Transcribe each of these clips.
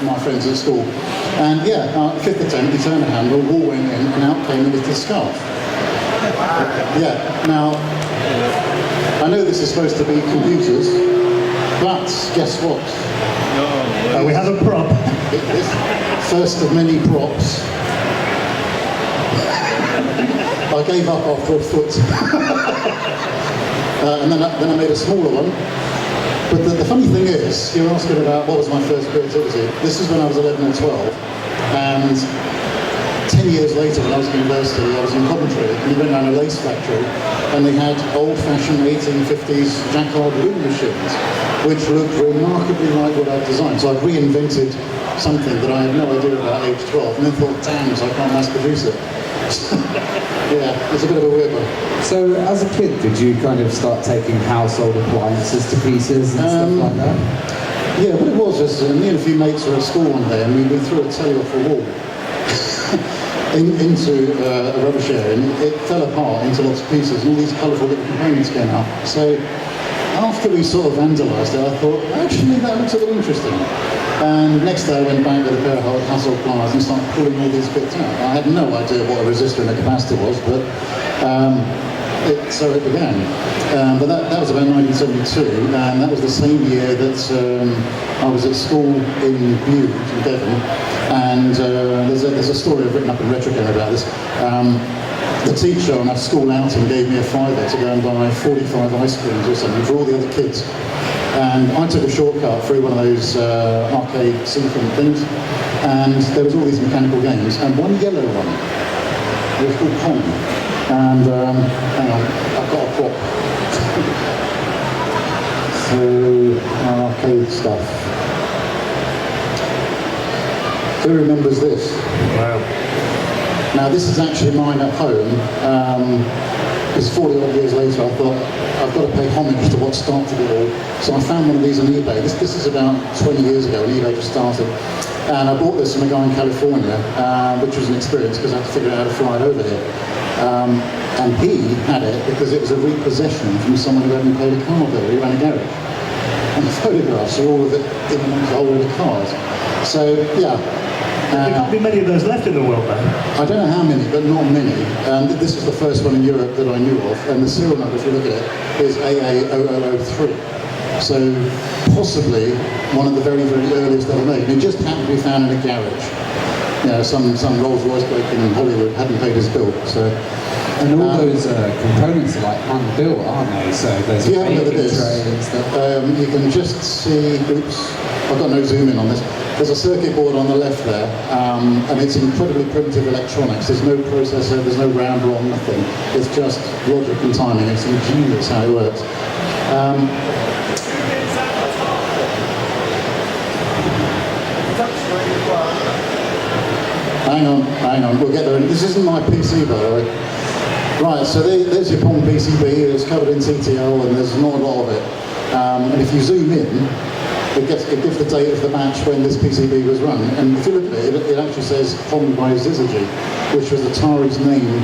my friends at school. And yeah, fifth attempt, he turned the handle, wall went in, and out came a little scarf. Yeah, now, I know this is supposed to be computers, but guess what? We have a prop. This first of many props. I gave up after a foot. And then I made a smaller one. But the funny thing is, you're asking about what was my first creativity. This is when I was 11 or 12. And 10 years later, when I was at university, I was in Coventry, and we went around a lace factory, and they had old-fashioned 1850s jacquard loom machines, which looked remarkably like what I'd designed. So I reinvented something that I had no idea about at age 12, and then thought, damn, so I can't mass produce it. Yeah, it's a bit of a weird one. So, as a kid, did you kind of start taking household appliances to pieces and stuff like that? Yeah, what it was is me and a few mates were at school one day, and we threw a telly off a wall into a rubbish area, and it fell apart into lots of pieces, and all these colourful little components came out. So, after we sort of vandalised it, I thought, actually, that looks a little interesting. And next day I went back with a pair of household pliers and started pulling all these bits out. I had no idea what a resistor and a capacitor was, but so it began. But that was about 1972, and that was the same year that I was at school in Bude, in Devon, and there's a story I've written up in Retrocare about this. The teacher on our school outing gave me a fiver to go and buy 45 ice creams or something for all the other kids. And I took a shortcut through one of those arcade sequence things, and there was all these mechanical games, and one yellow one, it was called Pong. And hang on, I've got a prop. So, arcade stuff. Who remembers this? Wow. Now this is actually mine at home. Because 40 odd years later I thought, I've got to pay homage to what started it all. So I found one of these on eBay. This is about 20 years ago when eBay just started. And I bought this from a guy in California, which was an experience because I had to figure out how to fly it over here. And he had it because it was a repossession from someone who hadn't paid a car bill. He ran a garage. And the photographs are all of it in amongst a whole lot of cars. So, yeah. There can't be many of those left in the world, though. I don't know how many, but not many. This was the first one in Europe that I knew of, and the serial number, if you look at it, is AA0003. So possibly one of the very, very earliest ever made. And it just happened to be found in a garage. You know, some Rolls-Royce bloke in Hollywood hadn't paid his bill. So. And all those components are like hand-built, aren't they? So there's a baking tray and stuff. You can just see, oops, I've got no zoom in on this. There's a circuit board on the left there, and it's incredibly primitive electronics. There's no processor, there's no RAM ROM, nothing. It's just logic and timing. It's ingenious how it works. Hang on, we'll get there. This isn't my PC, by the way. Right, so there's your Pong PCB. It's covered in TTL, and there's not a lot of it. And if you zoom in, it gives the date of the match when this PCB was run. And if you look at it, it actually says Pong by Zizagy, which was Atari's name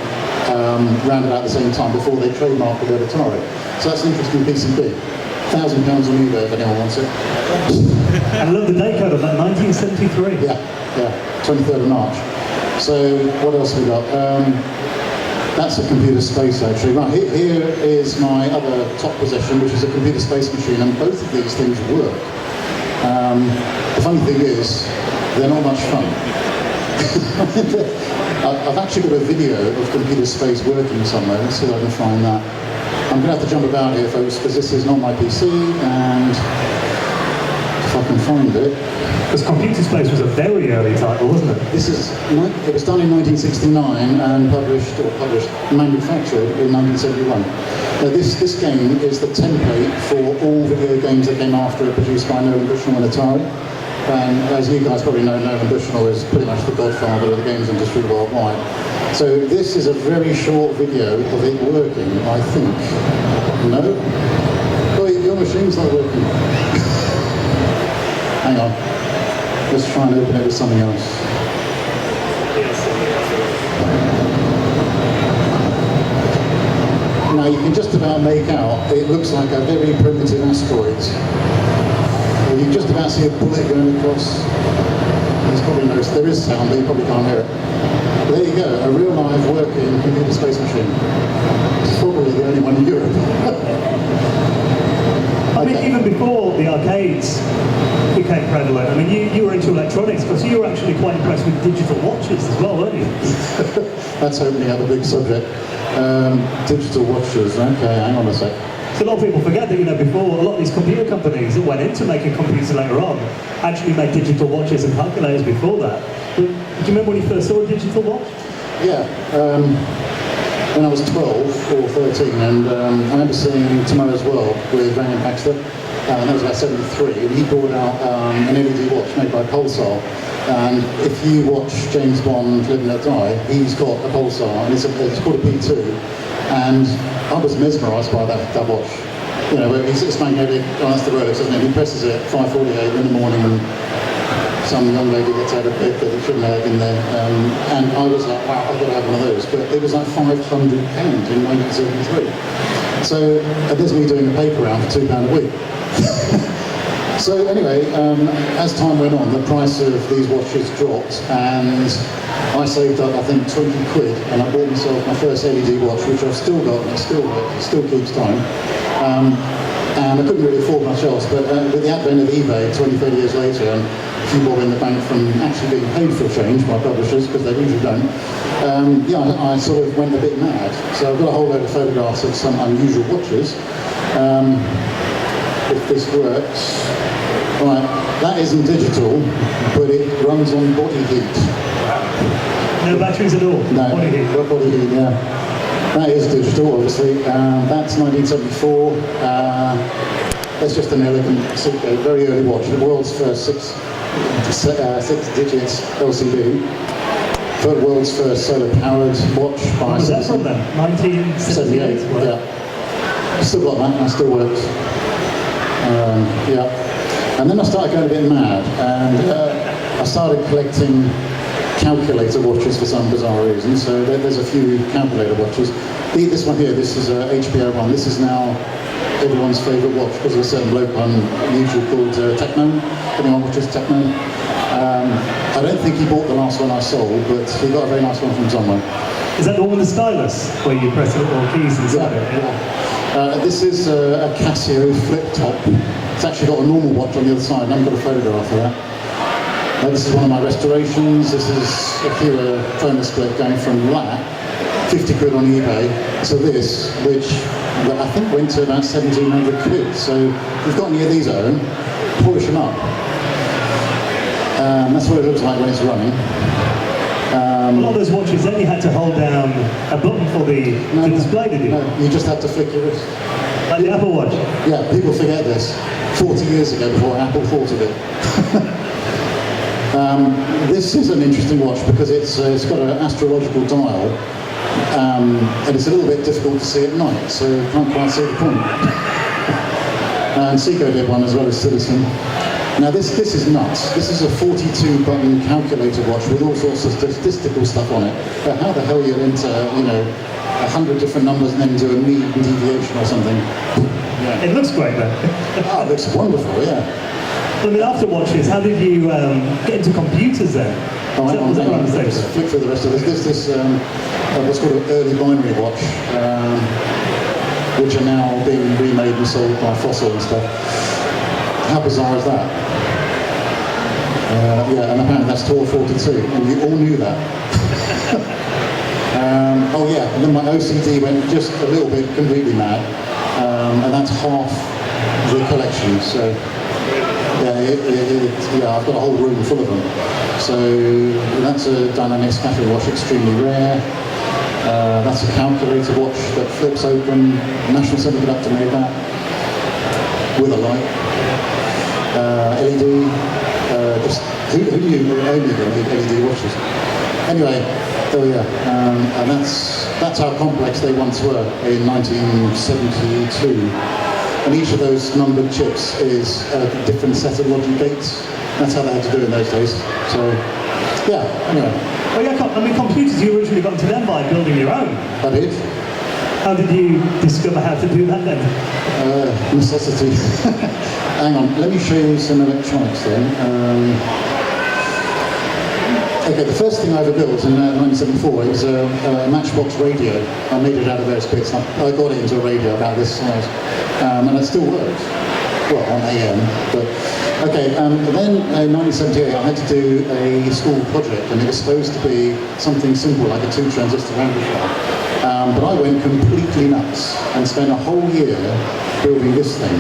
round about the same time before they trademarked the word Atari. So that's an interesting PCB. £1,000 on eBay if anyone wants it. And I love the date code of that, 1973. Yeah, 23rd of March. So what else have we got? That's a computer space actually. Right, here is my other top possession, which is a computer space machine, and both of these things work. The funny thing is, they're not much fun. I've actually got a video of computer space working somewhere. Let's see if I can find that. I'm going to have to jump about here, folks, because this is not my PC, and if I can find it. Because Computer Space was a very early title, wasn't it? It was done in 1969 and manufactured in 1971. Now this game is the template for all video games that came after it, produced by Nolan Bushnell and Atari. And as you guys probably know, Nolan Bushnell is pretty much the godfather of the games industry worldwide. So this is a very short video of it working, I think. No? Oh, your machine's not working. Hang on. Let's try and open it with something else. Now you can just about make out, it looks like a very primitive asteroid. You can just about see a bullet going across. there's probably no, there is sound, but you probably can't hear it. There you go, a real live working computer space machine. It's probably the only one in Europe. I mean, even before the arcades became prevalent, I mean, you were into electronics, because you were actually quite impressed with digital watches as well, weren't you? That's opening up a big subject. Digital watches, okay, hang on a sec. So a lot of people forget that, you know, before, a lot of these computer companies that went into making computers later on actually made digital watches and calculators before that. But, do you remember when you first saw a digital watch? Yeah, when I was 12 or 13, and I remember seeing Tomorrow's World with Ryan Baxter, and that was about 73, and he brought out an LED watch made by Pulsar. And if you watch James Bond Live and Let Die, he's got a Pulsar, and it's called a P2, and I was mesmerised by that watch. You know, it's magnetic, that's the Rolex, isn't it? He presses it at 5:48 in the morning, and some young lady gets out of bed that it shouldn't have in there. And I was like, wow, I've got to have one of those. But it was like £500 in 1973. So there's me doing a paper round for £2 a week. So anyway, as time went on, the price of these watches dropped, and I saved up, I think, 20 quid, and I bought myself my first LED watch, which I've still got, and it still works, it still keeps time. And I couldn't really afford much else, but with the advent of eBay 20, 30 years later, and a few bob in the bank from actually being paid for a change by publishers, because they usually don't, yeah, I sort of went a bit mad. So I've got a whole load of photographs of some unusual watches. If this works. Right, that isn't digital, but it runs on body heat. No batteries at all? No, body heat. Body heat, yeah. That is digital, obviously. That's 1974. That's just an elegant, very early watch. The world's first six digits LCD. The world's first solar-powered watch by... When was that from then? 1978? Yeah. Still got that, and it still works. Yeah. And then I started going a bit mad, and I started collecting calculator watches for some bizarre reason. So there's a few calculator watches. This one here, this is a HBO one. This is now everyone's favourite watch because of a certain bloke on YouTube called Techno. Anyone watches Techno? I don't think he bought the last one I sold, but he got a very nice one from someone. Is that the one with the stylus, where you press the little keys inside it? Yeah. This is a Casio flip top. It's actually got a normal watch on the other side, and I've got a photograph of that. This is one of my restorations. This is a Kira phone split going from that, 50 quid on eBay, to this, which I think went to about 1,700 quid. So if you've got any of these at home, polish them up. That's what it looks like when it's running. A lot of those watches, then you had to hold down a button for the display, did you? No, you just had to flick your wrist. Like the Apple Watch? Yeah, people forget this. 40 years ago, before Apple thought of it. This is an interesting watch because it's got an astrological dial, and it's a little bit difficult to see at night, so you can't quite see the point. And Seiko did one as well as Citizen. Now this is nuts. This is a 42-button calculator watch with all sorts of statistical stuff on it. But how the hell are you into, 100 different numbers and then do a mean deviation or something? Yeah. It looks great though. Oh, it looks wonderful, yeah. Well, I mean, after watches, how did you get into computers then? Oh, Was that right? Just flick through the rest of this. This what's called an early binary watch, which are now being remade and sold by Fossil and stuff. How bizarre is that? Yeah, and apparently that's Tor 42, and you all knew that. Oh yeah, and then my OCD went just a little bit completely mad, and that's half the collection. So yeah, I've got a whole room full of them. So that's a dynamic scattering watch, extremely rare. That's a calculator watch that flips open. National Semiconductor made that with a light. LED. Just who knew only going to need LED watches? Anyway, oh yeah, and that's how complex they once were in 1972. And each of those numbered chips is a different set of logic gates. That's how they had to do it in those days. So, yeah, anyway. Well, yeah, I mean, computers, you originally got into them by building your own. I did. How did you discover how to do that then? Necessity. Hang on, let me show you some electronics then. Okay, the first thing I ever built in 1974, it was a Matchbox radio. I made it out of various bits. I got it into a radio about this size, and it still works. Well, on AM, but okay. Then in 1978, I had to do a school project, and it was supposed to be something simple like a 2-transistor amplifier. But I went completely nuts and spent a whole year building this thing.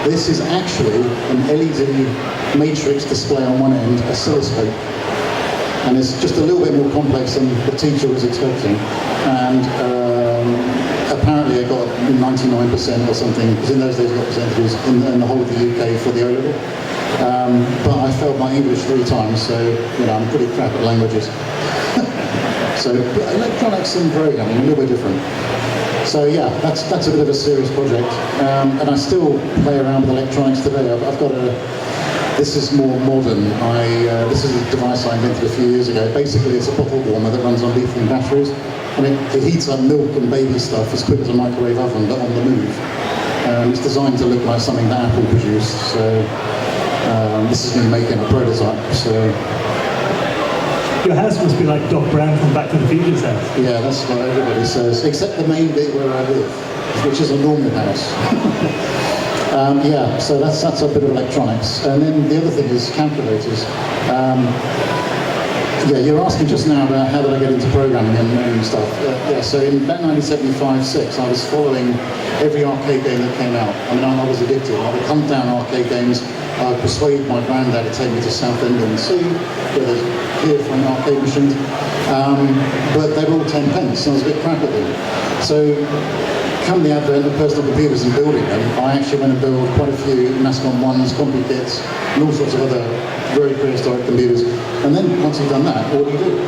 This is actually an LED matrix display on one end, oscilloscope, and it's just a little bit more complex than the teacher was expecting. And apparently I got 99% or something, because in those days I got percentages in the whole of the UK for the O-level. But I failed my English 3 times, so I'm pretty crap at languages. So electronics and programming, a little bit different. So yeah, that's a bit of a serious project, and I still play around with electronics today. I've got this is more modern. This is a device I invented a few years ago. Basically, it's a bottle warmer that runs on lithium batteries, and it heats up milk and baby stuff as quick as a microwave oven, but on the move. It's designed to look like something that Apple produced. So this is me making a prototype. So. Your house must be like Doc Brown from Back to the Future's house. Yeah, that's what everybody says, except the main bit where I live, which is a normal house. Yeah, so that's a bit of electronics. And then the other thing is calculators. Yeah, you were asking just now about how did I get into programming and stuff. Yeah, so in about 1975-6, I was following every arcade game that came out. I mean, I was addicted. I would hunt down arcade games. I would persuade my granddad to take me to Southend-on-Sea, where there's peer-friend arcade machines. But they were all 10 pence, and I was a bit crap at them. So, come the advent of personal computers and building them, I actually went and built quite a few Mascom 1s, CompuKits, and all sorts of other very prehistoric computers. And then, once you've done that, what do you do?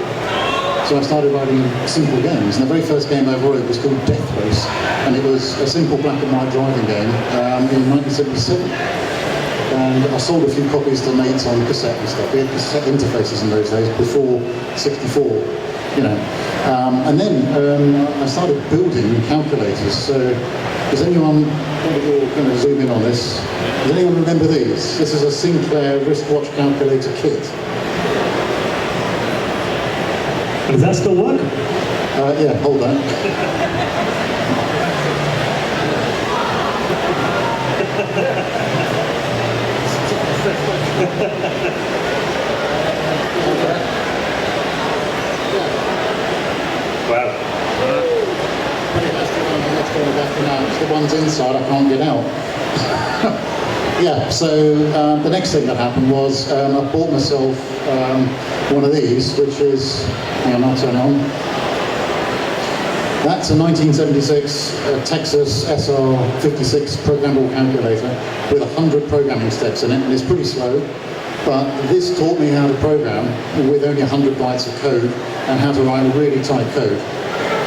So I started writing simple games, and the very first game I ever wrote was called Death Race, and it was a simple black and white driving game in 1977. And I sold a few copies to mates on cassette and stuff. We had cassette interfaces in those days, before 64, And then I started building calculators. So does anyone, we're going to zoom in on this, does anyone remember these? This is a Sinclair wristwatch calculator kit. Does that still work? Yeah, hold on. Wow. The ones inside I can't get out. Yeah, so the next thing that happened was I bought myself one of these, which is, hang on, I'll turn it on. That's a 1976 Texas SR56 programmable calculator with 100 programming steps in it, and it's pretty slow. But this taught me how to program with only 100 bytes of code and how to write really tight code,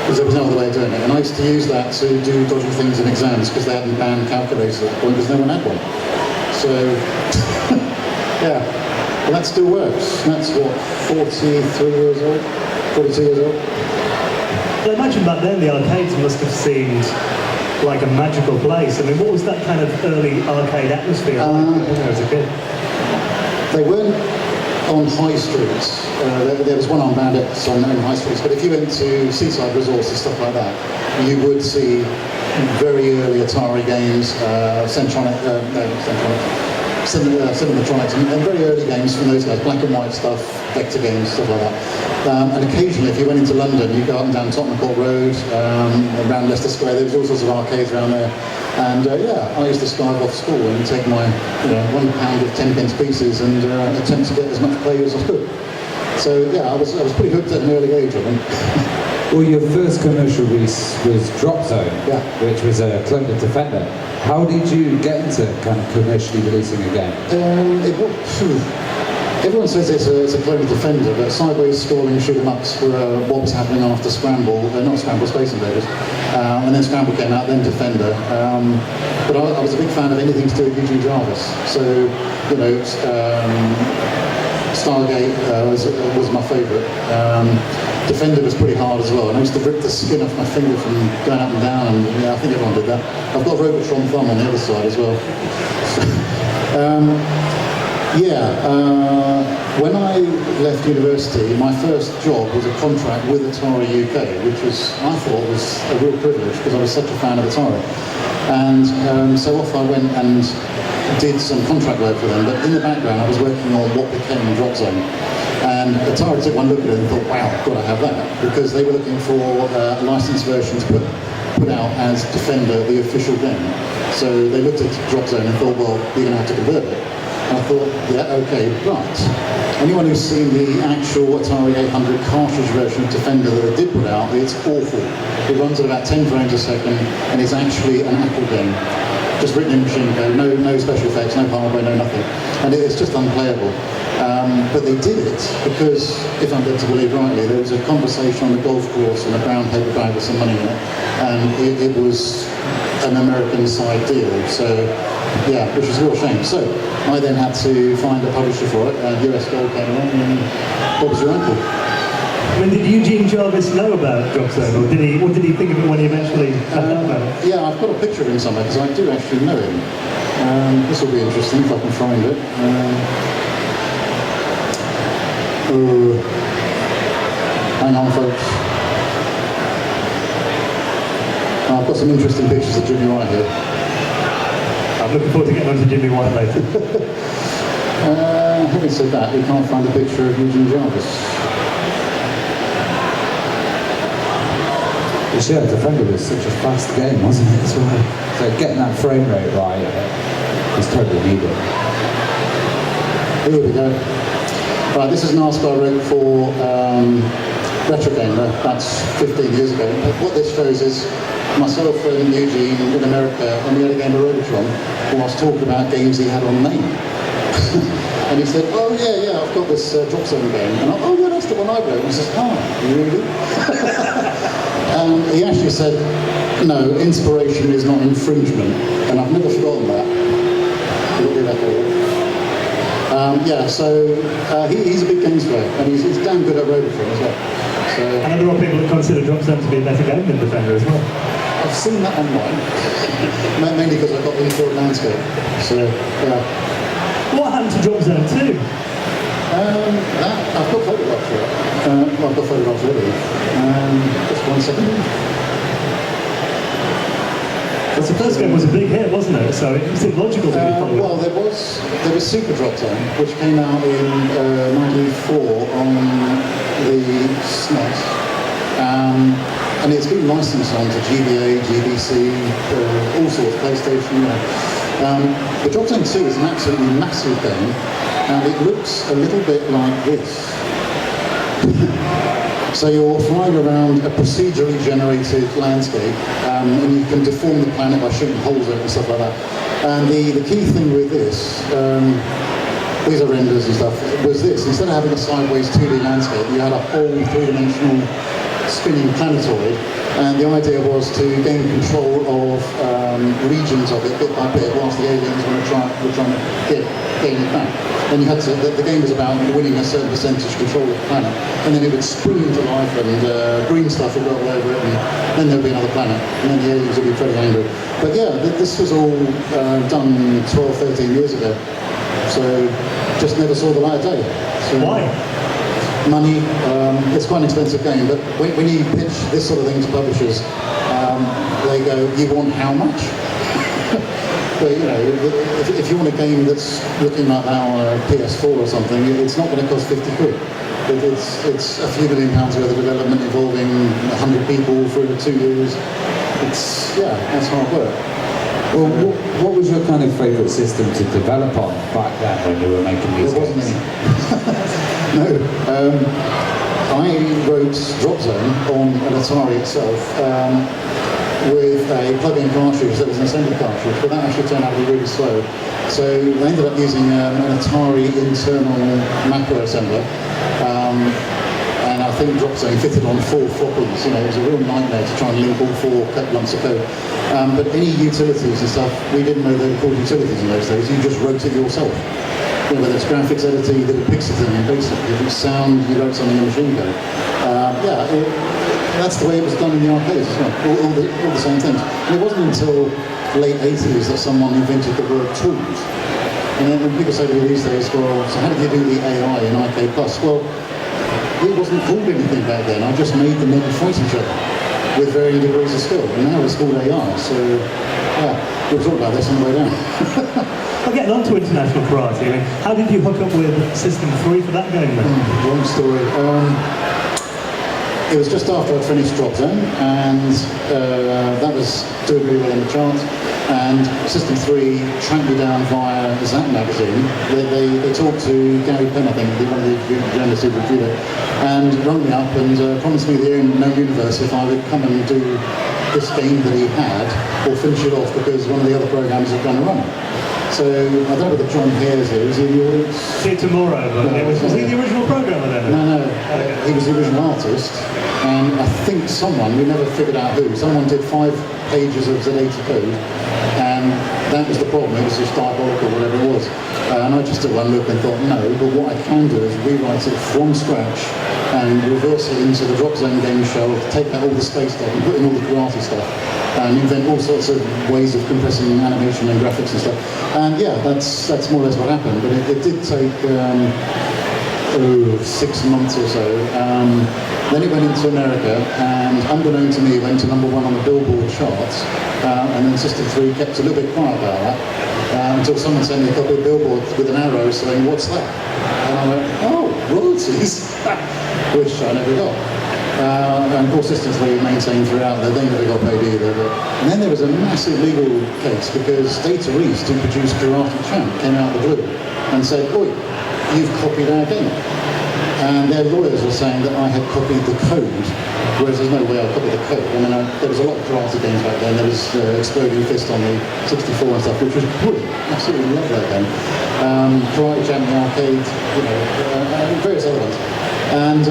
because there was no other way of doing it. And I used to use that to do dodgy things in exams because they hadn't banned calculators at that point because no one had one. So, yeah, well, that still works. That's what, 43 years old, 42 years old. Well, I imagine back then the arcades must have seemed like a magical place. I mean, what was that kind of early arcade atmosphere like when I was a kid? They weren't on high streets. There was one on Bandits on high streets, but if you went to seaside resorts and stuff like that, you would see very early Atari games, Cinematronics, and very early games from those guys, black and white stuff, vector games, stuff like that. And occasionally, if you went into London, you go up and down Tottenham Court Road, around Leicester Square, there was all sorts of arcades around there. And yeah, I used to skive off school and take my £1 of 10 pence pieces and attempt to get as much play as I could. So yeah, I was pretty hooked at an early age, I think. Well, your first commercial release was Drop Zone, Yeah. which was a clone of Defender. How did you get into kind of commercially releasing a game? Everyone says it's a clone of Defender, but sideways scrolling shoot 'em ups were what was happening after Scramble, not Scramble, Space Invaders, and then Scramble came out, then Defender. But I was a big fan of anything to do with Eugene Jarvis. So, Stargate was my favourite. Defender was pretty hard as well, and I used to rip the skin off my finger from going up and down, and yeah, I think everyone did that. I've got a Robotron thumb on the other side as well. When I left university, my first job was a contract with Atari UK, which I thought was a real privilege because I was such a fan of Atari. And so off I went and did some contract work for them, but in the background I was working on what became Drop Zone. And Atari took one look at it and thought, wow, I've got to have that, because they were looking for licensed versions put out as Defender, the official game. So they looked at Drop Zone and thought, well, you're going to have to convert it. And I thought, yeah, okay, but anyone who's seen the actual Atari 800 cartridge version of Defender that they did put out, it's awful. It runs at about 10 frames a second, and it's actually an Apple game. Just written in machine code, no special effects, no hardware, no nothing. And it's just unplayable. But they did it because, if I'm led to believe rightly, there was a conversation on the golf course and a brown paper bag with some money in it, and it was an American side deal. So, yeah, which was a real shame. So, I then had to find a publisher for it, and US Gold came along, and what was your uncle? I mean, did Eugene Jarvis know about Drop Zone, or what did he think of it when he eventually found out about it? Yeah, I've got a picture of him somewhere, because I do actually know him. This will be interesting if I can find it. Hang on, folks. I've got some interesting pictures of Jimmy White here. I'm looking forward to getting on to Jimmy White later. Having said that, we can't find a picture of Eugene Jarvis. Yeah, Defender was such a fast game, wasn't it, as well? So getting that frame rate right was totally needed. Here we go. Right, this is an article I wrote for Retro Game, that's 15 years ago. What this shows is myself and Eugene in America, and we had a game of Robotron, whilst talking about games he had on main. And he said, oh yeah, I've got this Drop Zone game. And oh yeah, that's the one I wrote. And he says, oh, really? He actually said, no, inspiration is not infringement, and I've never forgotten that. Yeah, so he's a big games player, and he's damn good at Robotron as well. So, and there are people that consider Drop Zone to be a better game than Defender as well. I've seen that online, mainly because I've got the infield landscape. So, yeah. What happened to Drop Zone 2? I've got photographs for it. Well, I've got photographs ready. Just 1 second. Because the first game was a big hit, wasn't it? So it seemed logical to be followed. Well, there was Super Drop Zone, which came out in '94 on the SNES, and it's been licensed on to GBA, GBC, all sorts, PlayStation. But Drop Zone 2 is an absolutely massive game, and it looks a little bit like this. So you're flying around a procedurally generated landscape, and you can deform the planet by shooting holes in it and stuff like that. And the key thing with this, these are renders and stuff, was this: instead of having a sideways 2D landscape, you had a whole three-dimensional spinning planetoid, and the idea was to gain control of regions of it bit by bit, whilst the aliens were trying to gain it back. Then you had to, the game was about winning a certain percentage control of the planet, and then it would spring into life, and green stuff would go all over it, and then there'd be another planet, and then the aliens would be pretty angry. But yeah, this was all done 12, 13 years ago, so just never saw the light of day. So, why? Money. It's quite an expensive game, but when you pitch this sort of thing to publishers, they go, you want how much? But you know, if you want a game that's looking like our PS4 or something, it's not going to cost 50 quid. It's a few £1 million worth of development involving 100 people for 2 years. That's hard work. Well, what was your kind of favourite system to develop on back then when you were making these games? There wasn't any. No. I wrote Drop Zone on an Atari itself with a plug-in cartridge that was an assembly cartridge, but that actually turned out to be really slow. So I ended up using an Atari internal macro assembler. And I think Drop Zone fitted on 4 floppies. You know, it was a real nightmare to try and link all 4 lumps of code. But any utilities and stuff, we didn't know they were called utilities in those days. You just wrote it yourself. You know, whether it's graphics editing, you did a pixel thing in Basic. If it's sound, you wrote something in machine code. That's the way it was done in the arcades as well. All the same things. And it wasn't until late 80s that someone invented the word tools. And then when people say to me these days, well, so how did you do the AI in IK Plus? Well, it wasn't called anything back then. I just made the men fight each other with varying degrees of skill. And now it's called AI. So, yeah, we'll talk about this on the way down. Well, getting on to international karate, I mean, how did you hook up with System 3 for that game then? Long story. It was just after I'd finished Drop Zone, and that was doing really well in the charts. And System 3 tracked me down via Zap magazine. They talked to Gary Penn, I think, one of the journalists who reviewed it, and rang me up and promised me the known universe if I would come and do this game that he had, or finish it off because one of the other programs had done a run. So I don't know whether John Hare's here. Is he in the audience? See it tomorrow, but No, was he the original programmer then? No. He was the original artist, and I think someone, we never figured out who, someone did 5 pages of Z80 code, and that was the problem. It was just diabolical, whatever it was. And I just took one look and thought, no, but what I can do is rewrite it from scratch and reverse it into the Drop Zone game shell, take out all the space stuff and put in all the karate stuff, and invent all sorts of ways of compressing animation and graphics and stuff. And yeah, that's more or less what happened. But it did take 6 months or so. Then it went into America, and unbeknown to me, it went to #1 on the Billboard charts. And then System 3 kept a little bit quiet about that until someone sent me a couple of billboards with an arrow saying, "What's that?" And I went, "Oh, royalties," which I never got. And of course, System 3 maintained throughout that they never got paid either. And then there was a massive legal case because Data East, who produced Karate Champ, came out of the blue and said, "Oi, you've copied our game." And their lawyers were saying that I had copied the code, whereas there's no way I copied the code. I mean, there was a lot of karate games back then. There was Exploding Fist on the 64 and stuff, which was brilliant. Absolutely love that game. Karate Champ in the arcade, and various other ones. And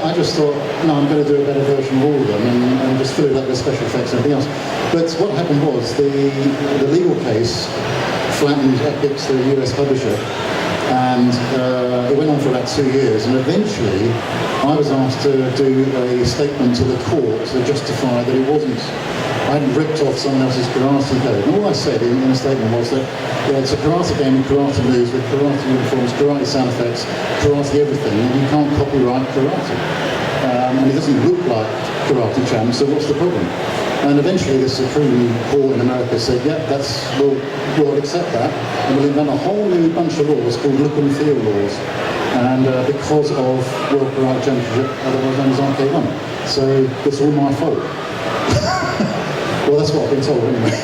I just thought, no, I'm going to do a better version of all of them and just fill it up with special effects and everything else. But what happened was the legal case flattened Epix, the US publisher, and it went on for about 2 years, and eventually I was asked to do a statement to the court to justify that it wasn't, I hadn't ripped off someone else's karate code. And all I said in a statement was that it's a karate game with karate moves, with karate uniforms, karate sound effects, karate everything, and you can't copyright karate. And it doesn't look like Karate Champ, so what's the problem? And eventually the Supreme Court in America said, yeah, we'll accept that, and we'll invent a whole new bunch of laws called look and feel laws. And because of World Karate Championship, otherwise known as RK1. So it's all my fault. Well, that's what I've been told anyway.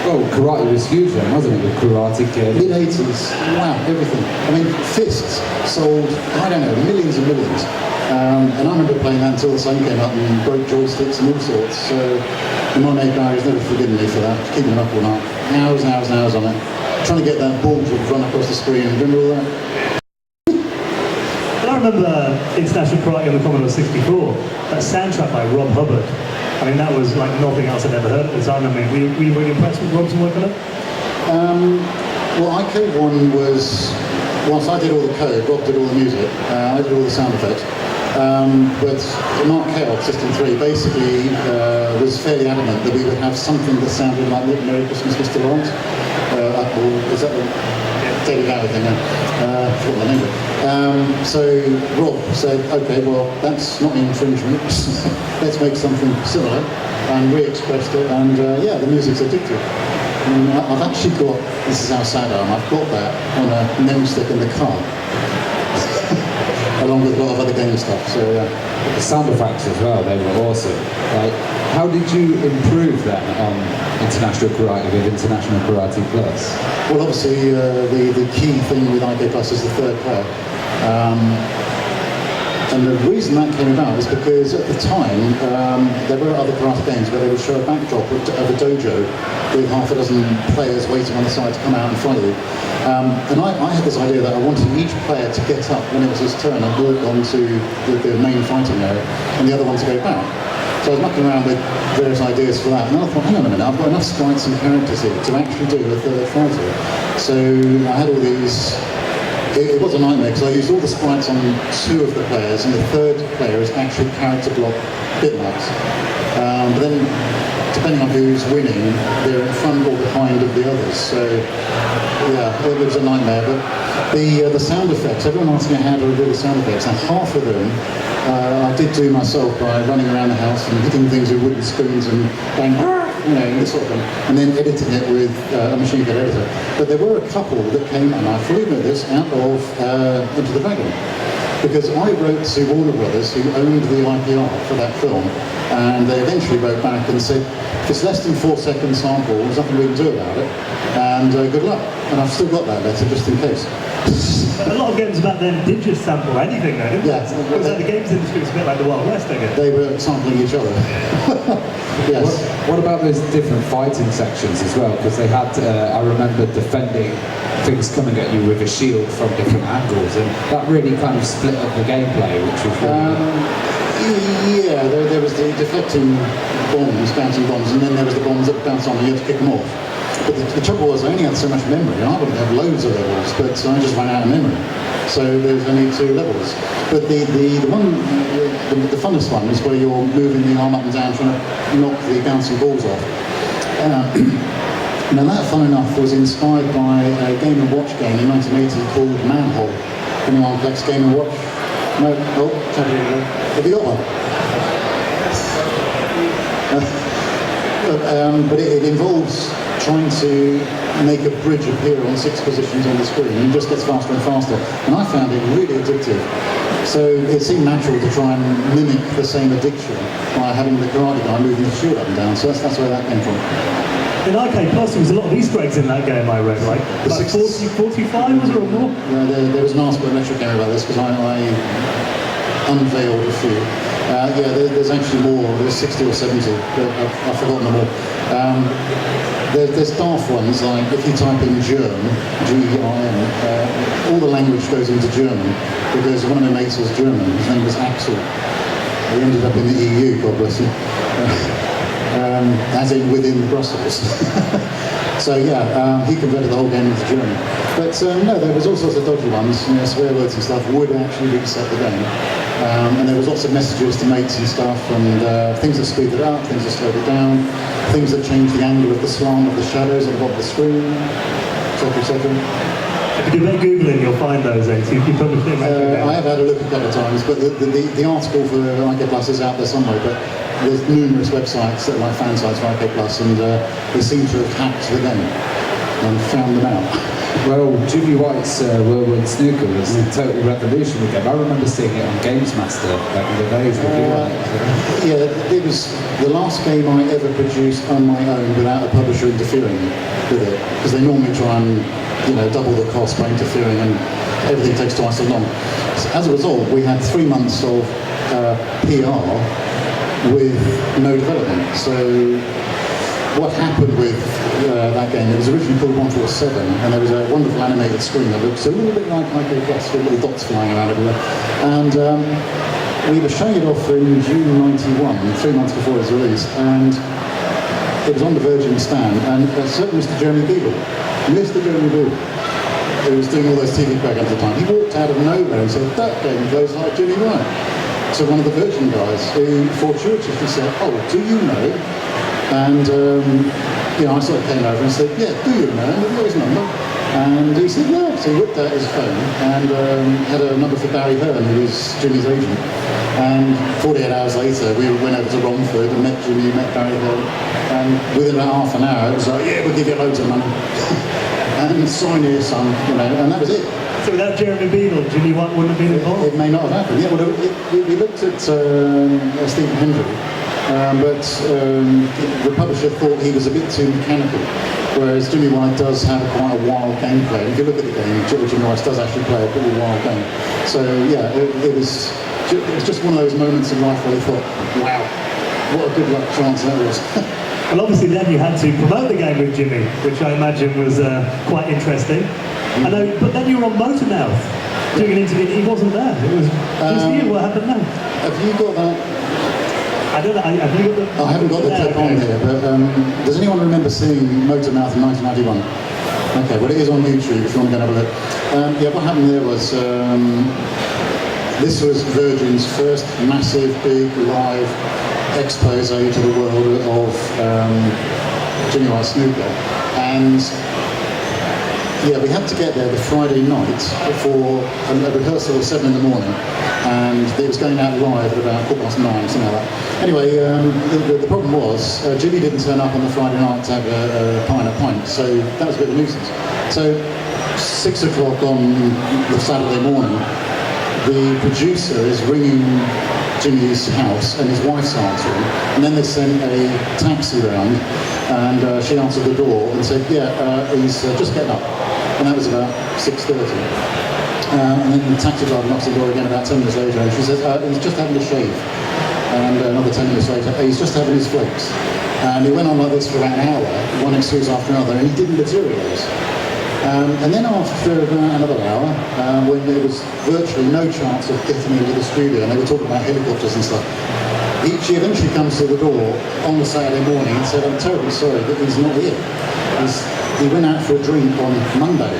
Well, karate was huge then, wasn't it? The Karate Kid. Mid-80s, wow, everything. I mean, Fists sold, I don't know, millions and millions. And I remember playing that until the sun came up and broke joysticks and all sorts. So the non-aid guy has never forgiven me for that, keeping them up all night. Hours and hours and hours on it. Trying to get that ball to run across the screen. Remember all that? I remember International Karate on the Commodore 64, that soundtrack by Rob Hubbard. I mean, that was like nothing else I'd ever heard at the time. I mean, were you really impressed with Rob's work on it? Well, IK1 was, whilst I did all the code, Rob did all the music, I did all the sound effects. But Mark Hale, System 3, basically was fairly adamant that we would have something that sounded like Merry Christmas, Mr. Lawrence. Is that the David Howard thing? I forgot the name of it. So Rob said, okay, well, that's not an infringement. Let's make something similar. And re-expressed it, and yeah, the music's addictive. I've actually got, this is how sad I am, I've got that on a name stick in the car. Along with a lot of other game stuff, so yeah. The sound effects as well, they were awesome. Like, how did you improve that on International Karate with International Karate Plus? Well, obviously, the key thing with IK Plus is the third player. And the reason that came about is because at the time, there were other karate games where they would show a backdrop of a dojo with half a dozen players waiting on the side to come out and fight you. And I had this idea that I wanted each player to get up when it was his turn and walk onto the main fighting area, and the other one to go back. So I was mucking around with various ideas for that, and I thought, hang on a minute, I've got enough sprites and characters here to actually do a third fighter. So I had all these. It was a nightmare because I used all the sprites on 2 of the players, and the third player is actually character block bitmaps. But then depending on who's winning, they're in front or behind of the others. So yeah, it was a nightmare. But the sound effects, everyone asking me how do I do the sound effects, and half of them I did do myself by running around the house and hitting things with wooden spoons and going, you know, this sort of thing, and then editing it with a machine code editor. But there were a couple that came, and I fully admit this, out of Into the Dragon. Because I wrote to Warner Brothers, who owned the IPR for that film, and they eventually wrote back and said, if it's less than 4-second sample, there's nothing we can do about it, and good luck. And I've still got that letter, just in case. A lot of games back then did just sample anything though, didn't they? Yeah. Because the games industry was a bit like the Wild West, I guess. They were sampling each other. Yes. What about those different fighting sections as well? Because they had, I remember defending things coming at you with a shield from different angles, and that really kind of split up the gameplay, which was really yeah, there was the deflecting bombs, bouncing bombs, and then there was the bombs that bounce on and you had to kick them off. But the trouble was I only had so much memory, and I would have loads of levels, but I just ran out of memory. So there's only 2 levels. But the funnest one is where you're moving the arm up and down trying to knock the bouncing balls off. Now that, fun enough, was inspired by a Game & Watch game in 1980 called Manhole. Anyone collects Game & Watch? No? Oh, have you got one? But it involves trying to make a bridge appear on 6 positions on the screen, and it just gets faster and faster. And I found it really addictive. So it seemed natural to try and mimic the same addiction by having the karate guy moving the shield up and down. So that's where that came from. In Arcade Plus, there was a lot of Easter eggs in that game, I read, right? Like 40, 45, was there, or more? There was an Ask a Retro Game about this, because I unveiled a few. Yeah, there's actually more. There's 60 or 70, but I've forgotten them all. There's daft ones, like if you type in Germ, G-E-R-M, all the language goes into German, because one of my mates was German. His name was Axel. He ended up in the EU, God bless him. As in within Brussels. So yeah, he converted the whole game into German. But no, there was all sorts of dodgy ones, you know, swear words and stuff would actually reset the game. And there was lots of messages to mates and stuff, and things that speed it up, things that slowed it down, things that changed the angle of the slant of the shadows at the bottom of the screen, etc., etc. If you do a bit of Googling, you'll find those things. You probably think I have had a look a couple of times, but the article for Arcade Plus is out there somewhere, but there's numerous websites that are like fan sites for Arcade Plus, and they seem to have hacked the game and found them out. Well, Jimmy White's Whirlwind Snooker was a total revolutionary game. I remember seeing it on Games Master back in the days. Yeah, it was the last game I ever produced on my own without a publisher interfering with it, because they normally try and double the cost by interfering, and everything takes twice as long. So as a result, we had 3 months of PR with no development. So what happened with that game, it was originally called 147, and there was a wonderful animated screen that looks a little bit like Arcade Plus, with little dots flying around everywhere. And we were showing it off in June 91, 3 months before it was released, and it was on the Virgin stand, and a certain Mr. Jeremy Beagle, who was doing all those TV programs at the time, he walked out of nowhere and said, that game goes like Jimmy White. So one of the Virgin guys, who fortuitously said, oh, do you know? And I sort of came over and said, yeah, do you know? And I've got his number. And he said, no. So he whipped out his phone and had a number for Barry Hearn, who was Jimmy's agent. And 48 hours later, we went over to Romford and met Jimmy, met Barry Hearn. And within about half an hour, it was like, yeah, we'll give you loads of money. And sign here, son, and that was it. So without Jeremy Beagle, Jimmy White wouldn't have been involved? It may not have happened. Yeah, well, we looked at Stephen Hendry, but the publisher thought he was a bit too mechanical, whereas Jimmy White does have quite a wild gameplay. And if you look at the game, Jimmy White does actually play a pretty wild game. So yeah, it was just one of those moments in life where you thought, wow, what a good luck chance that was. Well, obviously then you had to promote the game with Jimmy, which I imagine was quite interesting. I know, but then you were on Motormouth doing an interview. He wasn't there. It was just you. What happened then? Have you got that? I don't know. Have you got the? I haven't got the clip on here, but does anyone remember seeing Motormouth in 1991? Okay, well it is on YouTube if you want to go and have a look. Yeah, what happened there was This was Virgin's first massive, big, live expose to the world of Jimmy White snooker. And yeah, we had to get there the Friday night for a rehearsal at 7 in the morning, and it was going out live at about 9:15, something like that. Anyway, the problem was Jimmy didn't turn up on the Friday night to have a pint, so that was a bit of a nuisance. So 6 o'clock on the Saturday morning, the producer is ringing Jimmy's house and his wife's answering, and then they sent a taxi round, and she answered the door and said, yeah, he's just getting up. And that was about 6:30. And then the taxi driver knocks the door again about 10 minutes later, and she says, he's just having a shave. And another 10 minutes later, he's just having his flakes. And he went on like this for about an hour, one excuse after another, and he didn't materialise. And then after about another hour, when there was virtually no chance of getting into the studio, and they were talking about helicopters and stuff, she eventually comes to the door on the Saturday morning and said, I'm terribly sorry that he's not here. He went out for a drink on Monday.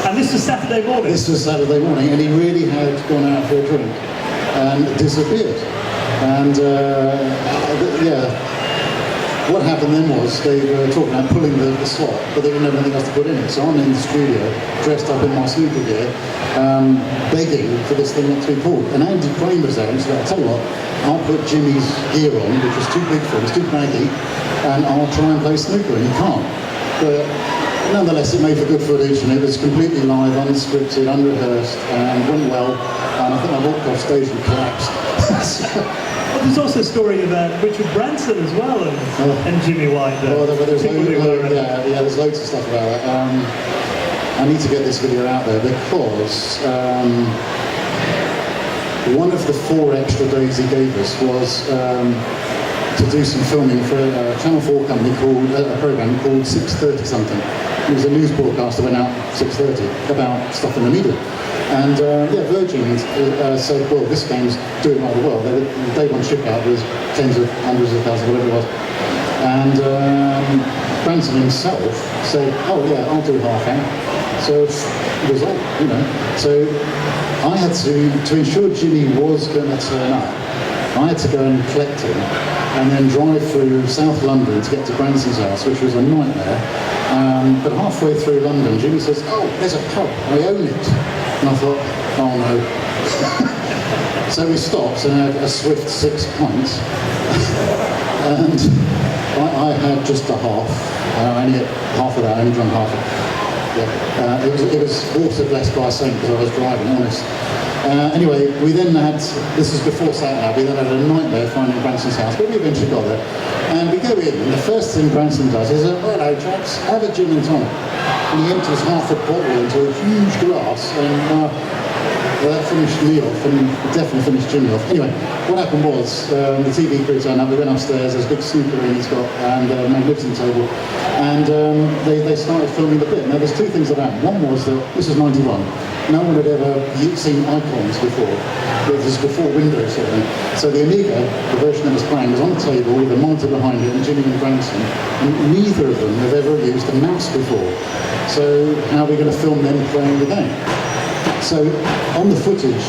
And this was Saturday morning? This was Saturday morning, and he really had gone out for a drink and disappeared. And yeah, what happened then was they were talking about pulling the slot, but they didn't have anything else to put in it. So I'm in the studio, dressed up in my snooker gear, begging for this thing not to be pulled. And Andy Kramer's there, and he said, I'll tell you what, I'll put Jimmy's gear on, which was too big for him, it's too baggy, and I'll try and play snooker, and he can't. But nonetheless, it made for good footage, and it was completely live, unscripted, unrehearsed, and went well. And I think I walked off stage and collapsed. Well, there's also a story about Richard Branson as well, and Jimmy White. There's loads of stuff about that. I need to get this video out there because one of the 4 extra days he gave us was to do some filming for a Channel 4 company called, a program called 6:30 something. It was a news broadcast that went out 6:30 about stuff in the media. And Virgin said, well, this game's doing rather well. The day one ship out was tens of hundreds of thousands, whatever it was. And Branson himself said, oh yeah, I'll do half hour. So it was on, you know. So I had to ensure Jimmy was going to turn up, I had to go and collect him and then drive through South London to get to Branson's house, which was a nightmare. But halfway through London, Jimmy says, oh, there's a pub, I own it. And I thought, oh no. So we stopped and had a swift 6 pints. And I had just a half. I only had half of that, I only drank half of it. Yeah. It was water blessed by a saint because I was driving, honest. Anyway, we then had, this was before Sat-Nav, we then had a nightmare finding Branson's house, but we eventually got there. And we go in, and the first thing Branson does is, hello chaps, have a gin and tonic. And he empties half a bottle into a huge glass, and that finished me off, and definitely finished Jimmy off. Anyway, what happened was, the TV crew turned up, we went upstairs, there's a big snooker room he's got, and a magnificent table, and they started filming the bit. Now there's 2 things that happened. One was that, this was 91, no one had ever seen icons before. This was before Windows sort of thing. So the Amiga, the version that was playing, was on the table with a monitor behind it, and Jimmy and Branson, and neither of them have ever used a mouse before. So how are we going to film them playing the game? So on the footage,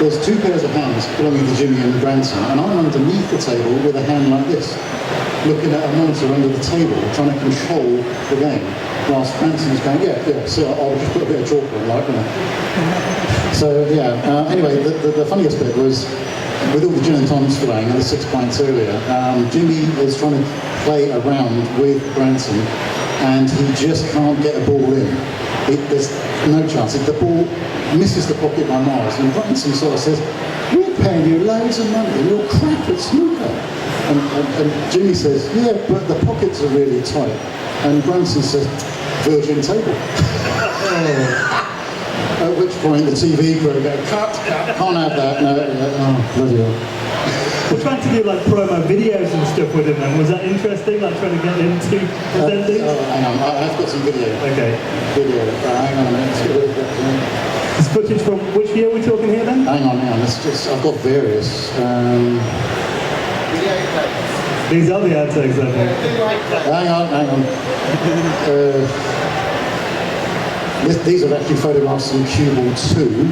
there's 2 pairs of hands belonging to Jimmy and Branson, and I'm underneath the table with a hand like this, looking at a monitor under the table, trying to control the game, whilst Branson's going, yeah, so I'll just put a bit of chalk on, like, you know. So yeah, anyway, the funniest bit was, with all the gin and tonics flying and the 6 pints earlier, Jimmy is trying to play around with Branson, and he just can't get a ball in. There's no chance. The ball misses the pocket by miles, and Branson sort of says, we're paying you loads of money and you're crap at snooker. And Jimmy says, yeah, but the pockets are really tight. And Branson says, Virgin table. At which point the TV crew go, cut, can't have that, no, oh, bloody hell. We're trying to do like promo videos and stuff with him then. Was that interesting, like trying to get him to presenting? Hang on, I've got some video. Okay. Video, hang on a minute, let's get rid of that. This footage from which year we're talking here then? Hang on, I've got various. These are the outtakes, I think. Hang on. These are actually photographs from Cue Ball 2.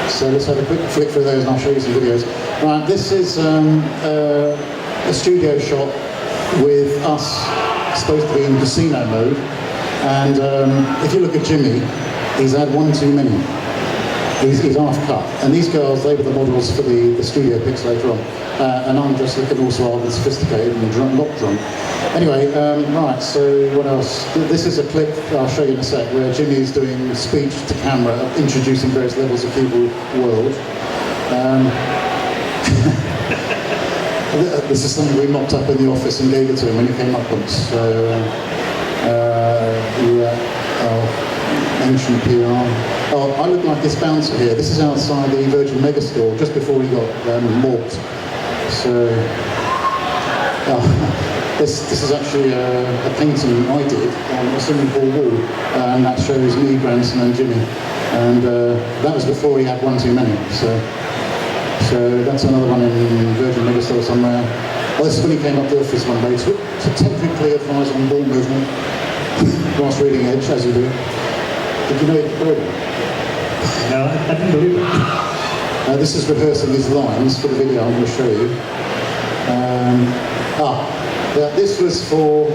So let's have a quick flick through those and I'll show you some videos. Right, this is a studio shot with us supposed to be in casino mode. And if you look at Jimmy, he's had one too many. He's half cut. And these girls, they were the models for the studio pics later on. And I'm just looking all suave and sophisticated and drunk, not drunk. Anyway, right, so what else? This is a clip I'll show you in a sec where Jimmy is doing speech to camera, introducing various levels of Cue Ball World. This is something we mocked up in the office and gave it to him when he came up once. So, ancient PR. Oh, I look like this bouncer here. This is outside the Virgin Megastore just before he got morphed. So, this is actually a painting I did on a swimming pool wall, and that shows me, grandson, and Jimmy. And that was before he had one too many. So that's another one in Virgin Megastore somewhere. Well, this is when he came up to the office one day to technically advise on ball movement, whilst reading Edge, as you do. Did you know he could? No, I didn't believe it. This is rehearsing his lines for the video I'm going to show you. This was for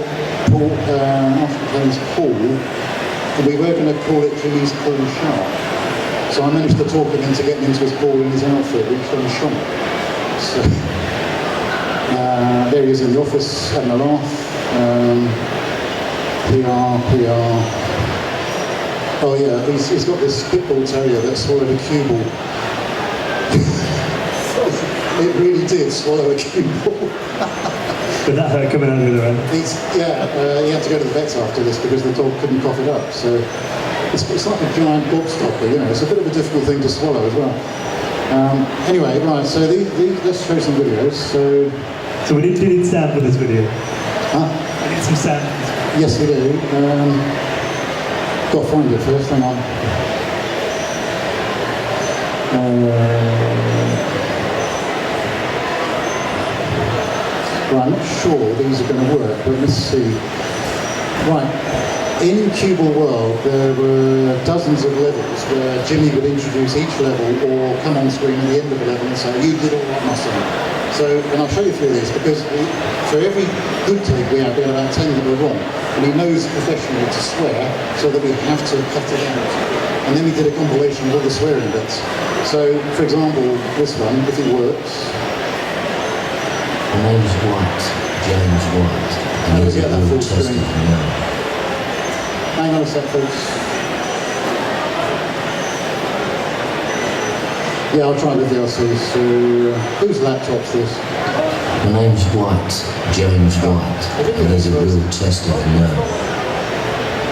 Paul, Archie Mclean's Paul, and we were going to call it Jimmy's Paul Sharp. So I managed to talk him into getting into his Paul in his outfit, which was sharp. So there he is in the office, having a laugh. PR. Oh yeah, he's got this pit bull terrier that swallowed a cue ball. It really did swallow a cue ball. Did that hurt coming out of the other end? He had to go to the vets after this because the dog couldn't cough it up. So it's like a giant gobstopper, you know. It's a bit of a difficult thing to swallow as well. Anyway, right. So let's show some videos. So we need sound for this video. Huh? We need some sound. Yes, we do. Got to find it first. Hang on. Right, I'm not sure these are going to work, but let's see. Right, in Cue Ball World, there were dozens of levels where Jimmy would introduce each level or come on screen at the end of the level and say, "You did all right, my son." So, and I'll show you through this because for every good take we have about 10 that are wrong, and he knows professionally to swear, so that we have to cut it out. And then we did a compilation of all the swearing bits. So, for example, this one, if it works. My name's White, James White, and he's a real tester for me. Hang on a sec, folks. Yeah, I'll try the DLC. So, whose laptop's this? My name's White, James White, and he's a real tester for me.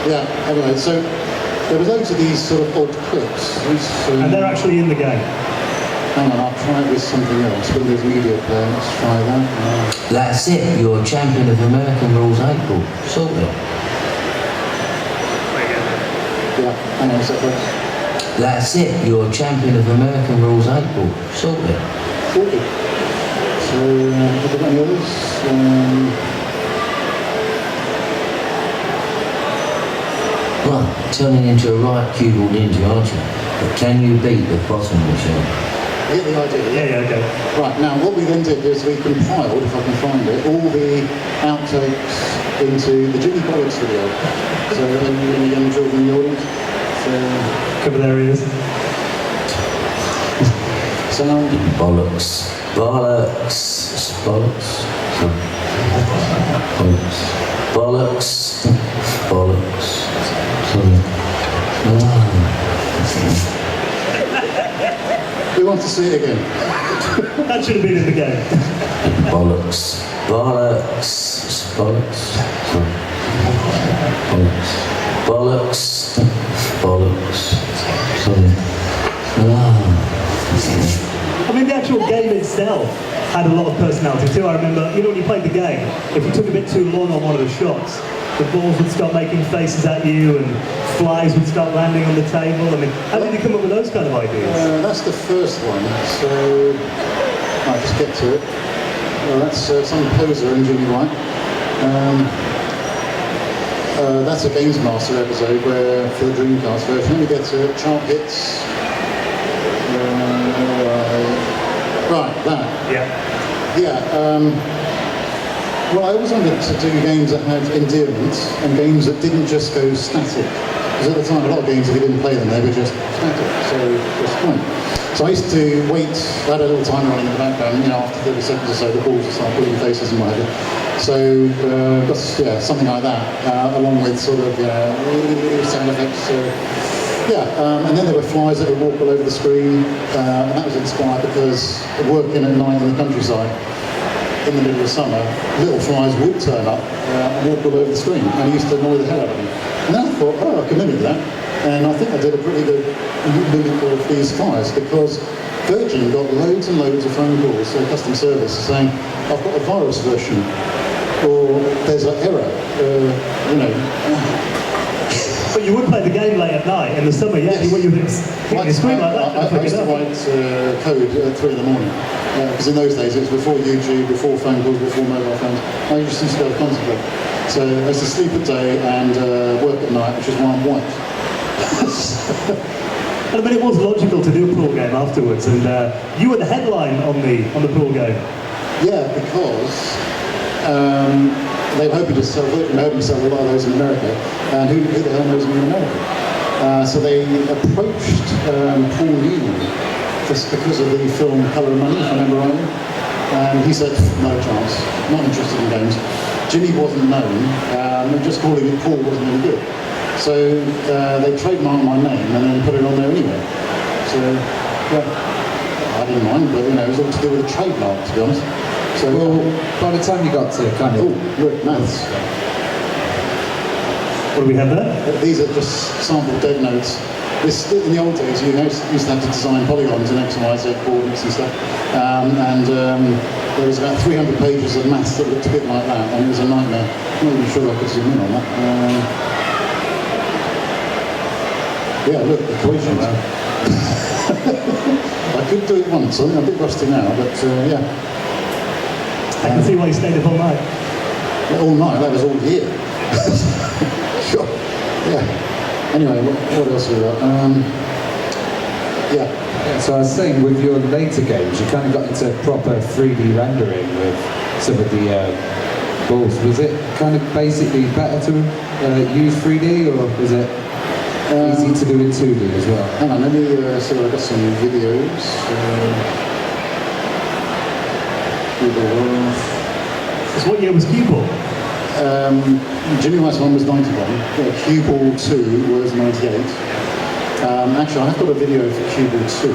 Yeah, anyway, so there was loads of these sort of odd clips. And they're actually in the game. Hang on, I'll try it with something else. Windows Media Player, let's try that. That's it, you're champion of American Rules April. Sort it. Yeah, hang on a sec, folks. That's it, you're champion of American Rules April. Sort it. Sorted. So, have we got any others? Right, turning into a right cue ball ninja, aren't you? But can you beat the bottom machine? You get the idea? Yeah, okay. Right, now what we then did is we compiled, if I can find it, all the outtakes into the Jimmy Bollocks video. So any young children in the audience? So, Cover their ears. sound. Bollocks. Bollocks. Bollocks. Bollocks. Bollocks. Bollocks. We want to see it again. That should have been in the game. Bollocks. Bollocks. Bollocks. Bollocks. Bollocks. I mean, the actual game itself had a lot of personality too. I remember, you know, when you played the game, if you took a bit too long on one of the shots, the balls would start making faces at you and flies would start landing on the table. I mean, how did you come up with those kind of ideas? That's the first one, so I'll just get to it. Well, that's some poser in Jimmy White. That's a Games Master episode where, for the Dreamcast version, let me get to it, chart hits. Right, that. Yeah, well, I always wanted to do games that had endearment and games that didn't just go static. Because at the time, a lot of games, if you didn't play them, they were just static. So what's the point? So I used to wait, I had a little timer running in the background, after 30 seconds or so, the balls would start pulling faces and whatever. So, something like that, along with sort of, sound effects. And then there were flies that would walk all over the screen, and that was inspired because working at night in the countryside, in the middle of summer, little flies would turn up and walk all over the screen, and it used to annoy the hell out of me. And then I thought, I can mimic that, and I think I did a pretty good mimic of these flies, because Virgin got loads and loads of phone calls to customer service saying, I've got a virus version, or there's an error, But you would play the game late at night in the summer, yeah? Yes. You would hit your screen like that. I used to write code at 3 in the morning. Because in those days it was before YouTube, before phone calls, before mobile phones. I just used to go to concentrate. So I used to sleep at day and work at night, which is why I'm white. I mean, it was logical to do a pool game afterwards, and you were the headline on the pool game. Yeah, because they were hoping to sell a lot of those in America, and who the hell knows them in America? So they approached Paul Newman just because of the film Colour and Money, if I remember rightly, and he said, no chance, not interested in games. Jimmy wasn't known, and just calling it Paul wasn't any good. So they trademarked my name and then put it on there anyway. So, I didn't mind, but it was all to do with the trademark, to be honest. So, by the time you got to kind of... look, maths. What do we have there? These are just sample dead notes. In the old days, you used to have to design polygons and X and Y, Z coordinates and stuff. There was about 300 pages of maths that looked a bit like that, and it was a nightmare. I'm not even sure I could zoom in on that. Look, equations. I could do it once. I'm a bit rusty now, but I can see why you stayed up all night. All night, that was all year. Sure. Yeah. Anyway, what else have we got? So I was saying, with your later games, you kind of got into proper 3D rendering with some of the balls. Was it kind of basically better to use 3D, or was it easy to do in 2D as well? Hang on, let me see what I've got some videos. So what year was Cue Ball? Jimmy White's one was 91, Cue Ball 2 was 98. Actually, I've got a video for Cue Ball 2.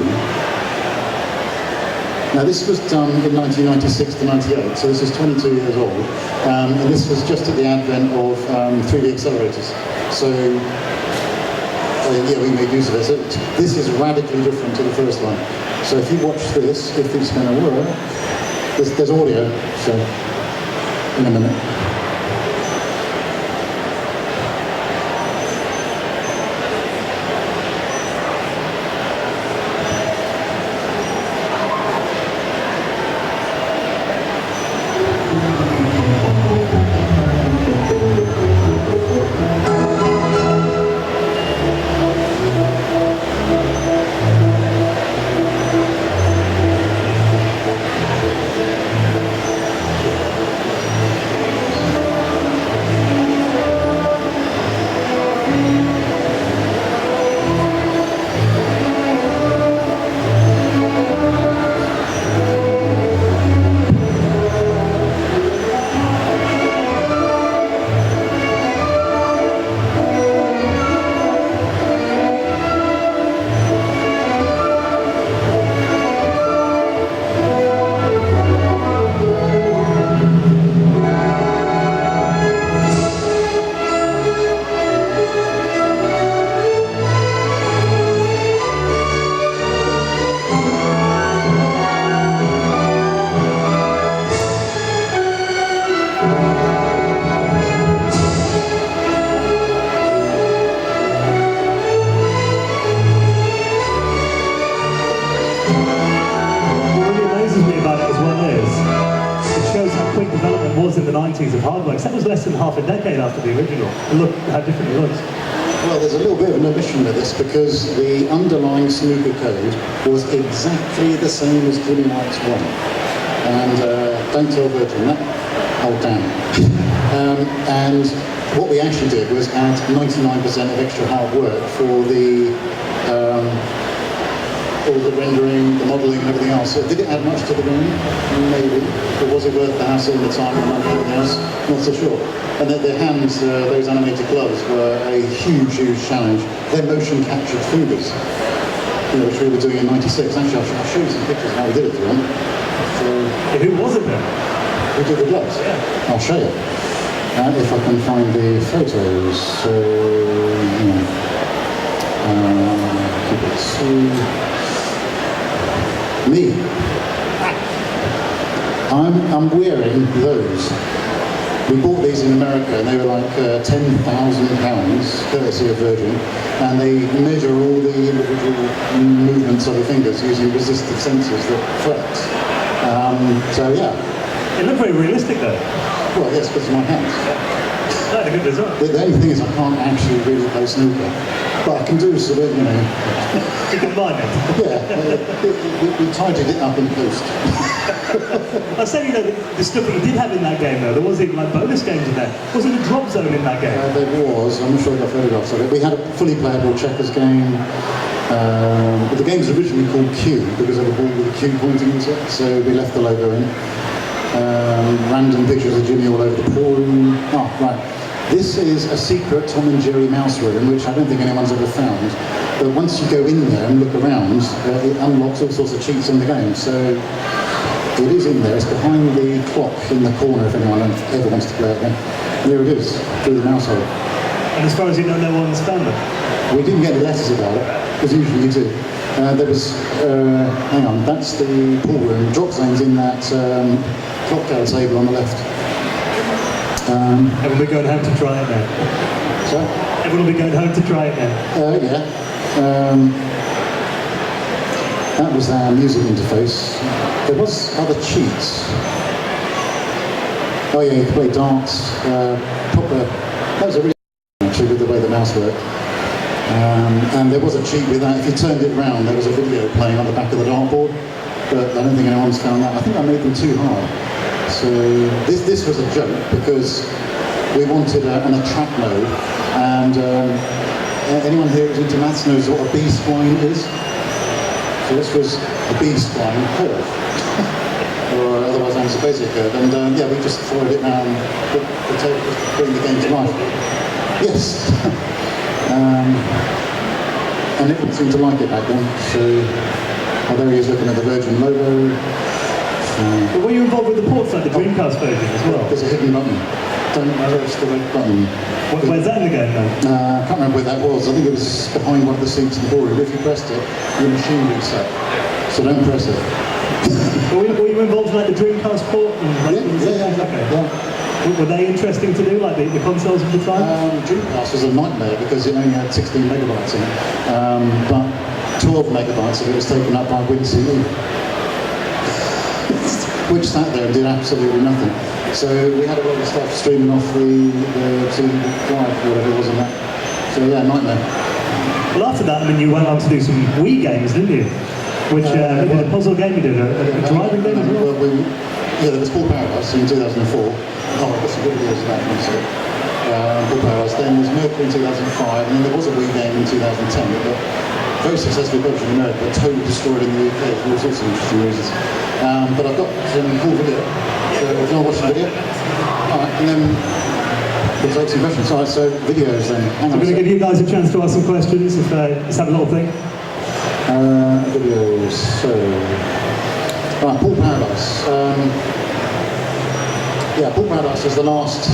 Now this was done in 1996 to 98, so this is 22 years old, and this was just at the advent of 3D accelerators. So, we made use of it. So this is radically different to the first one. So if you watch this, if it's going to work, there's audio, so in a minute. peak development was in the 90s of hardware, 'cause that was less than half a decade after the original. And look how different it looks. Well, there's a little bit of an omission with this because the underlying snooker code was exactly the same as Jimmy White's one. And don't tell Virgin that. Oh, damn. And what we actually did was add 99% of extra hard work for the all the rendering, the modelling and everything else. So did it add much to the game? Maybe. But was it worth the hassle and the time and money and everything else? Not so sure. And then their hands, those animated gloves, were a huge, huge challenge. Their motion captured fingers, which we were doing in '96. Actually, I'll show you some pictures of how we did it, if you want. So, Who was it then? who did the gloves? Yeah. I'll show you. If I can find the photos. So, keep it to me. I'm wearing those. We bought these in America and they were like £10,000, courtesy of Virgin, and they measure all the individual movements of the fingers using resistive sensors that flex. So yeah. It looked very realistic though. Well, yes, because of my hands. That had a good result. The only thing is I can't actually really play snooker, but I can do sort of, You can mind it. yeah, we tidied it up in post. I say, the stuff that you did have in that game though, there was even like bonus games in there. Was it a drop zone in that game? There was, I'm not sure I got photographs of it. We had a fully playable checkers game. But the game was originally called Q because of a ball with a Q pointing into it, so we left the logo in. Random pictures of Jimmy all over the pool room. Oh, right. This is a secret Tom and Jerry mouse room, which I don't think anyone's ever found. But once you go in there and look around, it unlocks all sorts of cheats in the game. So it is in there. It's behind the clock in the corner if anyone ever wants to play it again. There it is, through the mouse hole. And as far as you know, no one's found it. We didn't get any letters about it, because usually you do. There was, hang on, that's the pool room. Drop zone's in that cocktail table on the left. Everyone will be going home to try it now. So, Everyone will be going home to try it now. yeah. That was our music interface. There was other cheats. Oh yeah, you could play darts. Proper. That was a really actually with the way the mouse worked. And there was a cheat with that. If you turned it round, there was a video playing on the back of the dartboard. But I don't think anyone's found that. I think I made them too hard. So this was a joke because we wanted an attract mode. And anyone here who's into maths knows what a B-spline is. So this was a B-spline curve. Or otherwise known as a basic curve. And yeah, we just followed it round the table, bring the game to life. Yes. And everyone seemed to like it back then, so there he is looking at the Virgin logo. But were you involved with the ports like the Dreamcast version as well? There's a hidden button. Don't press the red button. Where's that in the game then? I can't remember where that was. I think it was behind one of the seats in the ballroom. If you pressed it, your machine reset. So don't press it. Were you involved in like the Dreamcast port? And, Yeah. Okay. Were they interesting to do, like the consoles of the time? Dreamcast was a nightmare because it only had 16 megabytes in it, but 12 megabytes of it was taken up by WinCE, which sat there and did absolutely nothing. So we had a lot of stuff streaming off the CD drive, whatever it was on that. So yeah, nightmare. Well, after that, I mean, you went on to do some Wii games, didn't you? Which a puzzle game you did, a driving game as well? Yeah, there was Paul Paradise in 2004. Oh, I've got some videos of that one, so. Paul Paradise. Then there was Mercury in 2005, and then there was a Wii game in 2010 that got very successfully published in America, but totally destroyed in the UK for all sorts of interesting reasons. But I've got some cool video. So if you want to watch the video, alright, and then we'll take some questions. Alright, so videos then. I'm going to give you guys a chance to ask some questions if just have a little think. Videos, so. Right, Paul Paradise. Yeah, Paul Paradise is the last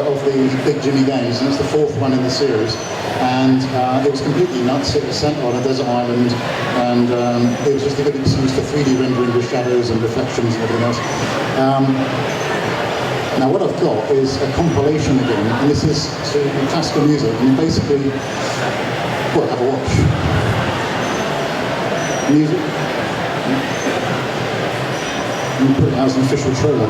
of the big Jimmy games, and it's the fourth one in the series. And it was completely nuts. It was set on a desert island, and it was just a good excuse for 3D rendering with shadows and reflections and everything else. Now what I've got is a compilation again, and this is to classical music, and basically, well, have a watch. Music. And put it as an official trailer.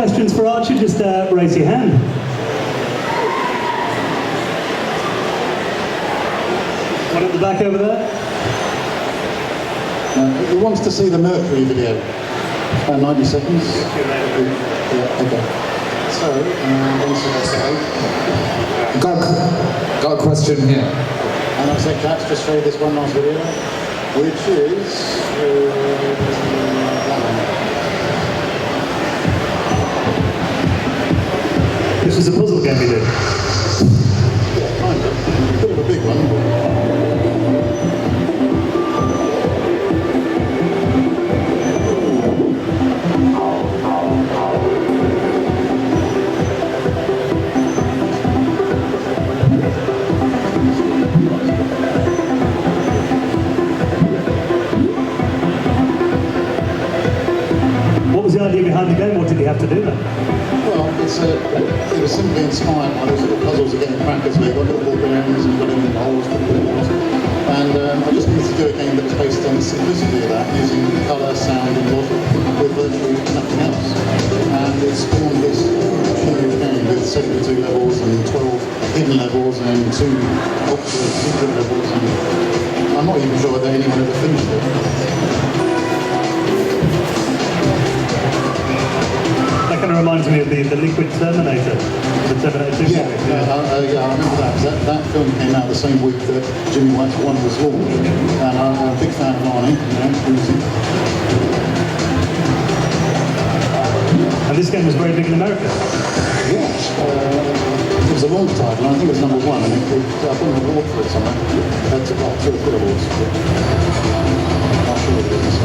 questions for Archie, just raise your hand. One at the back over there. Who wants to see the Mercury video? About 90 seconds. Yeah, okay. So, Got a question here. and I said, Jack, just show you this one last video, which is that one. This was a puzzle game we did. Yeah, kind of. A bit of a big one. What was the idea behind the game? What did you have to do then? Well, it was simply inspired by those little puzzles of getting crackers where you've got little ball bearings and you've got them in holes, and I just wanted to do a game that was based on the simplicity of that, using colour, sound and logic with virtually nothing else. And it spawned this huge game with 72 levels and 12 hidden levels and 2 optional secret levels, and I'm not even sure whether anyone ever finished it. That kind of reminds me of the Liquid Terminator, the Terminator 2 Yeah, game. yeah, I remember that. That film came out the same week that Jimmy White's One was launched, and I'm a big fan of Arnie. And this game was very big in America. Yeah, it was a launch title, and I think it was #1, and I won an award for it somewhere. That's about 2 or 3 awards. Not sure what it is.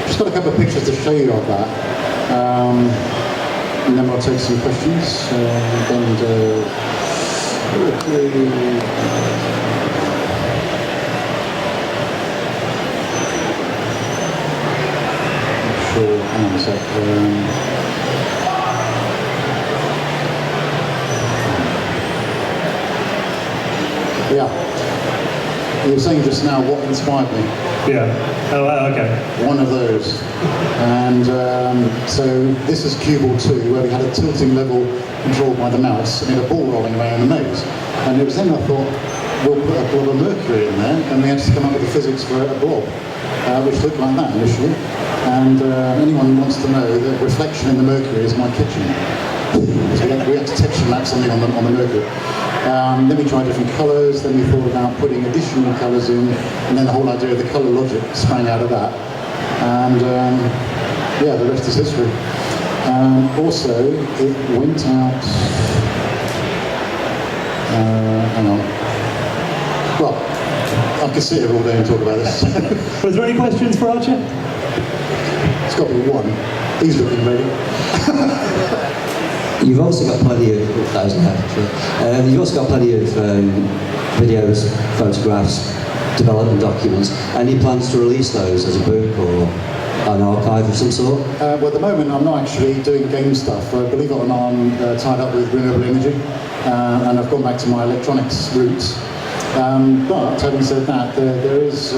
Just got a couple of pictures to show you of that, and then we'll take some questions. Sure, hang on a sec. Yeah, you were saying just now what inspired me. Yeah. Oh, wow, okay. One of those. And so this is Cue Ball 2, where we had a tilting level controlled by the mouse and a ball rolling around the maze. And it was then I thought, we'll put a blob of mercury in there, and we had to come up with the physics for a blob, which looked like that initially. And anyone who wants to know, the reflection in the mercury is my kitchen. So we had to texture map something on the mercury. Then we tried different colours, then we thought about putting additional colours in, and then the whole idea of the colour logic sprang out of that. And yeah, the rest is history. Also, it went out, hang on. Well, I could sit here all day and talk about this. Was there any questions for Archie? It's got to be one. He's looking ready. You've also got plenty of you've also got plenty of videos, photographs, development documents. Any plans to release those as a book or an archive of some sort? Well, at the moment, I'm not actually doing game stuff. Believe it or not, I'm tied up with renewable energy, and I've gone back to my electronics roots. But having said that, there is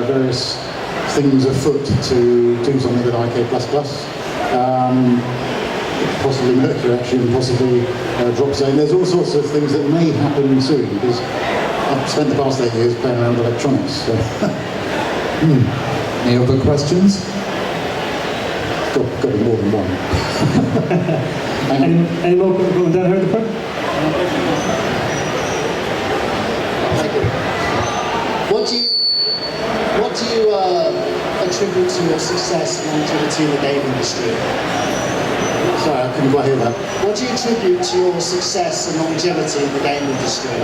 various things afoot to do something with IK++. Possibly Mercury actually, and possibly Drop Zone. There's all sorts of things that may happen soon, because I've spent the past 8 years playing around with electronics. So. Any other questions? Got to be more than one. Any more going down here at the front? What do you attribute to your success and longevity in the game industry? Sorry, I couldn't quite hear that. What do you attribute to your success and longevity in the game industry?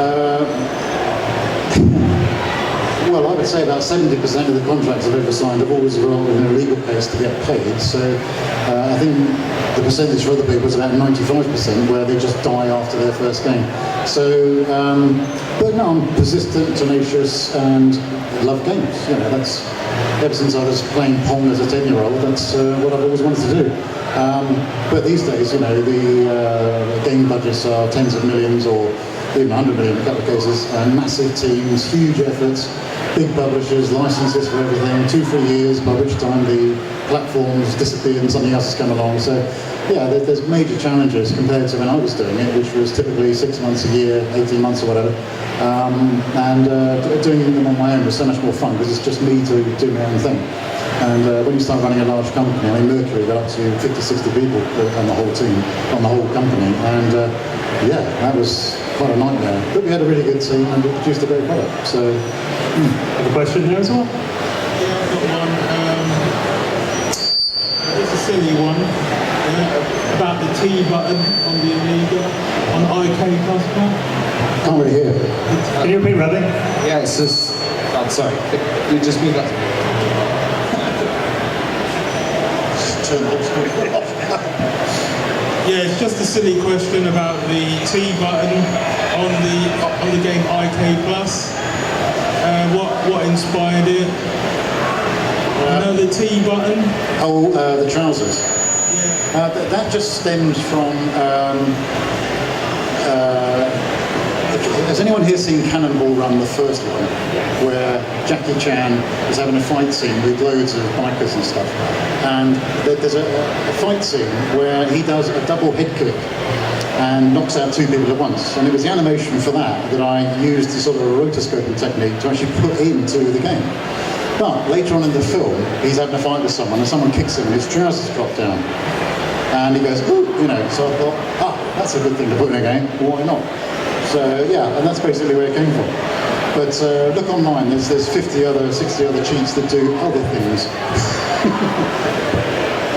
Well, I would say about 70% of the contracts I've ever signed have always resulted in a legal case to get paid. So I think the percentage for other people is about 95%, where they just die after their first game. So, but no, I'm persistent, tenacious, and love games. You know, that's ever since I was playing Pong as a 10-year-old. That's what I've always wanted to do. But these days, you know, the game budgets are tens of millions or even 100 million in a couple of cases, massive teams, huge efforts, big publishers, licenses for everything, 2-3 years, by which time the platforms disappear and something else has come along. So yeah, there's major challenges compared to when I was doing it, which was typically 6 months a year, 18 months or whatever. Doing them on my own was so much more fun, because it's just me to do my own thing. And when you start running a large company, I mean, Mercury got up to 50, 60 people on the whole team, on the whole company. And yeah, that was quite a nightmare. But we had a really good team and we produced a great product. So, Have a question there as well? Yeah, I've got one. It's a silly one. About the T button on the Amiga, on IK++. can't really hear. Can you repeat, Ravi? Yeah, it's just... I'm sorry. You just mean that... Yeah, it's just a silly question about the T button on the game IK+. What inspired it? You know the T button? Oh, the trousers. Yeah. That just stems from... has anyone here seen Cannonball Run, the first one, where Jackie Chan is having a fight scene with loads of bikers and stuff? And there's a fight scene where he does a double head kick and knocks out 2 people at once. And it was the animation for that I used the sort of rotoscoping technique to actually put into the game. But later on in the film, he's having a fight with someone and someone kicks him and his trousers drop down. And he goes, ooh, you know, so I thought, that's a good thing to put in a game, why not? So yeah, and that's basically where it came from. But look online, there's 60 other cheats that do other things.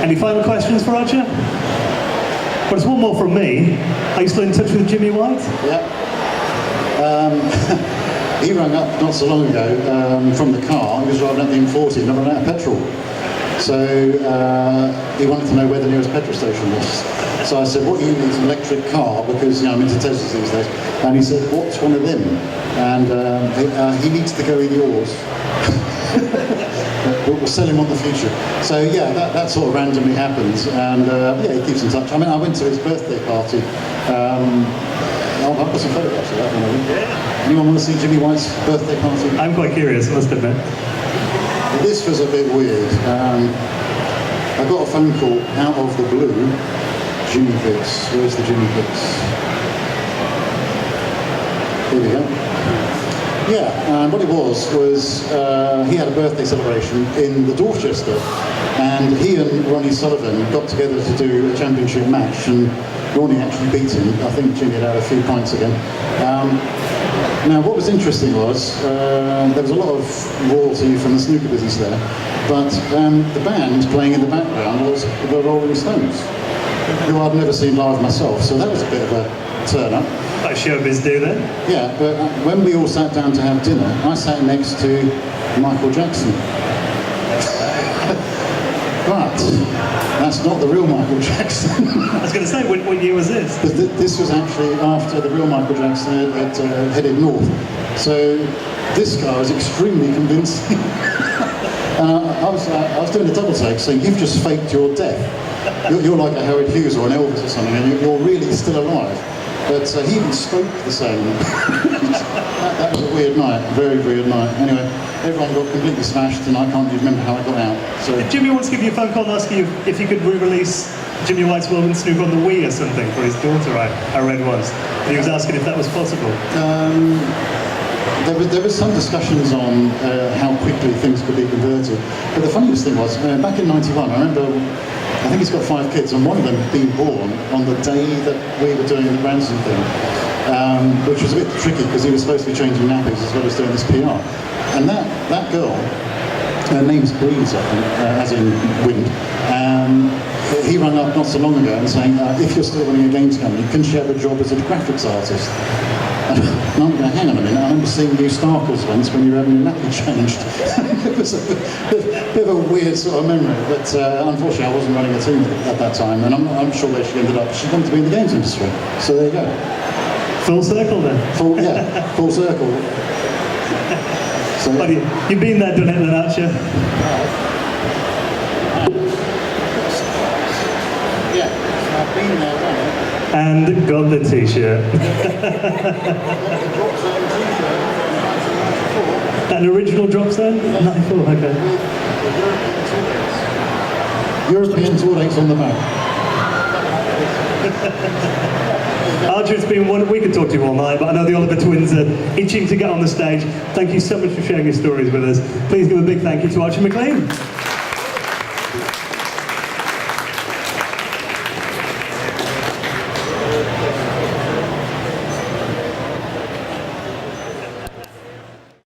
Any final questions for Roger? Well, there's one more from me. Are you still in touch with Jimmy White? Yeah. He rang up not so long ago from the car. He was driving up the M40 and ran out of petrol. So he wanted to know where the nearest petrol station was. So I said, what you need is an electric car, because I'm into Teslas these days. And he said, what's one of them? And he needs to go in yours. We'll sell him on the future. So yeah, that sort of randomly happens. And yeah, he keeps in touch. I mean, I went to his birthday party. I've got some photographs of that one. Yeah. Anyone want to see Jimmy White's birthday party? I'm quite curious, I must admit. This was a bit weird. I got a phone call out of the blue. Jimmy Pics. Where's the Jimmy Pics? Here we go. Yeah, and what it was he had a birthday celebration in the Dorchester, and he and Ronnie Sullivan got together to do a championship match, and Ronnie actually beat him. I think Jimmy had had a few pints again. Now, what was interesting was there was a lot of royalty from the snooker business there, but the band playing in the background was the Rolling Stones, who I'd never seen live myself, so that was a bit of a turn-up. Like showbiz do then. Yeah, but when we all sat down to have dinner, I sat next to Michael Jackson. But that's not the real Michael Jackson. I was going to say, what year was this? This was actually after the real Michael Jackson had headed north. So this guy was extremely convincing. And I was doing a double take saying, you've just faked your death. You're like a Howard Hughes or an Elvis or something, and you're really still alive. But he even spoke the same. That was a weird night, very weird night. Anyway, everyone got completely smashed and I can't even remember how I got out. So Jimmy wants to give you a phone call and ask you if you could re-release Jimmy White's World and Snooker on the Wii or something for his daughter, I read once. And he was asking if that was possible. There was some discussions on how quickly things could be converted. But the funniest thing was, back in '91, I remember, I think he's got 5 kids, and one of them being born on the day that we were doing the Branson thing, which was a bit tricky because he was supposed to be changing nappies as well as doing this PR. And that girl, her name's Breeze, I think, as in wind. He rang up not so long ago and saying, if you're still running a games company, can she have a job as a graphics artist? And I'm going, hang on a minute, I remember seeing you Starkers once when you were having your nappy changed. It was a bit of a weird sort of memory, but unfortunately I wasn't running a team at that time, and I'm sure where she ended up. She wanted to be in the games industry, so there you go. Full circle then. Full circle. So, But you've been there, done it then, haven't you? yeah, I've been there, done it. And got the t-shirt. An original drop zone? 94, okay. European tour dates on the back. Archie, it's been one. We could talk to you all night, but I know the Oliver twins are itching to get on the stage. Thank you so much for sharing your stories with us. Please give a big thank you to Archie Mclean.